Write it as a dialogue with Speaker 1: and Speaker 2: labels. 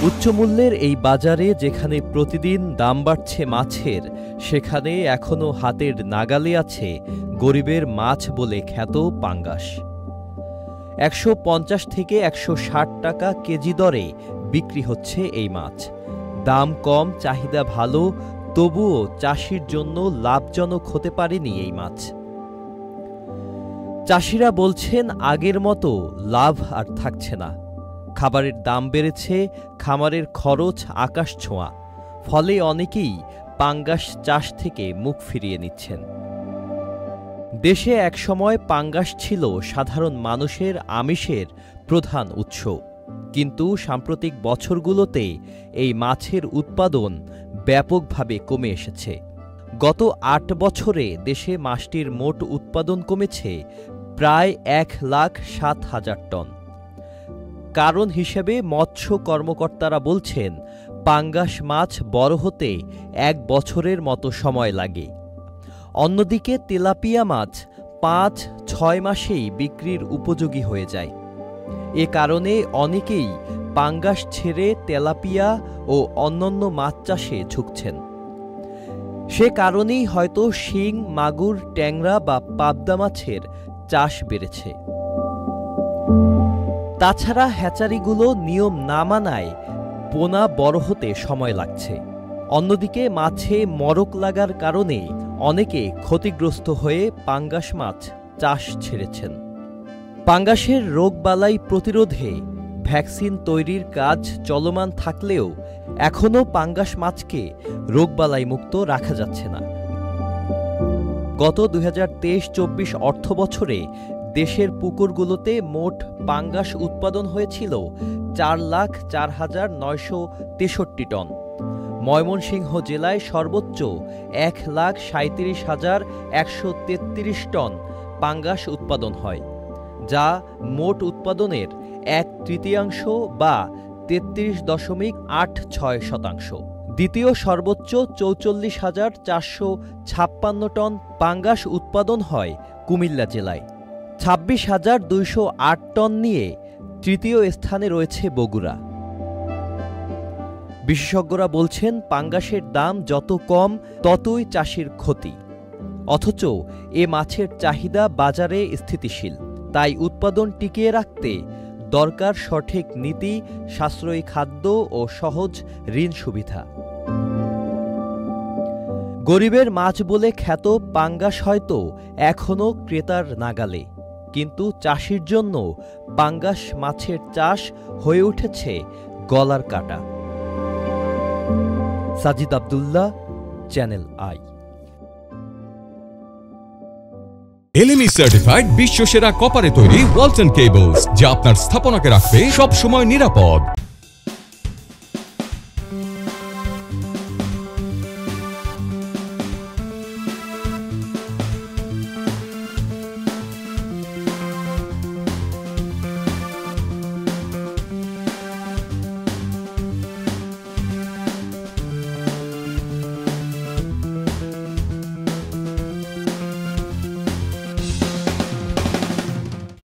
Speaker 1: উচ্চমূল্যের এই বাজারে যেখানে প্রতিদিন দাম বাড়ছে মাছের, সেখানে এখনো হাতের নাগালে আছে গরিবের মাছ বলে খ্যাত পাঙ্গাস। ১৫০ থেকে ১৬০ টাকা কেজি দরে বিক্রি হচ্ছে এই মাছ। দাম কম, চাহিদা ভালো, তবুও চাষির জন্য লাভজনক হতে পারেনি এই মাছ। চাষিরা বলছেন আগের মতো লাভ আর থাকছে না। খাবারের দাম বেড়েছে, খামারের খরচ আকাশ ছোঁয়া, ফলে অনেকেই পাঙ্গাস চাষ থেকে মুখ ফিরিয়ে নিচ্ছেন। দেশে একসময় পাঙ্গাস ছিল সাধারণ মানুষের আমিষের প্রধান উৎস, কিন্তু সাম্প্রতিক বছরগুলোতে এই মাছের উৎপাদন ব্যাপকভাবে কমে এসেছে। গত ৮ বছরে দেশে মাছটির মোট উৎপাদন কমেছে প্রায় ১,০৭,০০০ টন। কারণ হিসেবে মৎস্য কর্মকর্তারা বলছেন, পাঙ্গাস মাছ বড় হতে ১ বছরের মতো সময় লাগে। অন্যদিকে তেলাপিয়া মাছ ৫-৬ মাসেই বিক্রির উপযোগী হয়ে যায়। এ কারণে অনেকেই পাঙ্গাস ছেড়ে তেলাপিয়া ও অন্যান্য মাছ চাষে ঝুঁকছেন। সে কারণেই হয়তো শিং, মাগুর, ট্যাংরা বা পাবদা মাছের চাষ বেড়েছে। তাছাড়া হ্যাচারিগুলো নিয়ম না মানায় পোনা বড় হতে সময় লাগছে। অন্যদিকে মাছে মরক লাগার কারণে অনেকে ক্ষতিগ্রস্ত হয়ে পাঙ্গাস মাছ চাষ ছেড়েছেন। পাঙ্গাসের রোগবালাই প্রতিরোধে ভ্যাকসিন তৈরির কাজ চলমান থাকলেও এখনও পাঙ্গাস মাছকে রোগবালাই মুক্ত রাখা যাচ্ছে না। গত ২০২৩-২৪ অর্থবছরে দেশের পুকুরগুলোতে মোট পাঙ্গাস উৎপাদন হয়েছিল ৪,০৪,৯৬৩ টন। ময়মনসিংহ জেলায় সর্বোচ্চ ১,৩৭,১৩৩ টন পাঙ্গাস উৎপাদন হয়, যা মোট উৎপাদনের ১/৩ বা ৩৩.৮৬%। দ্বিতীয় সর্বোচ্চ ৪৪,৪৫৬ টন পাঙ্গাস উৎপাদন হয় কুমিল্লা জেলায়। ২৬,২০৮ টন নিয়ে তৃতীয় স্থানে রয়েছে বগুড়া। বিশেষজ্ঞরা বলছেন, পাঙ্গাসের দাম যত কম ততই চাষির ক্ষতি। অথচ এ মাছের চাহিদা বাজারে স্থিতিশীল। তাই উৎপাদন টিকিয়ে রাখতে দরকার সঠিক নীতি, সাশ্রয়ী খাদ্য ও সহজ ঋণ সুবিধা। গরিবের মাছ বলে খ্যাত পাঙ্গাস হয়তো এখনও ক্রেতার নাগালে, কিন্তু চাষির জন্য পাঙ্গাস মাছের চাষ হয়ে উঠেছে গলার কাটা। Sajid Abdullah, channel I.
Speaker 2: LME certified বিশ্বসেরা কপারে তৈরি ওয়ালটন কেবলস, যা আপনার স্থাপনাকে রাখবে সব সময় নিরাপদ।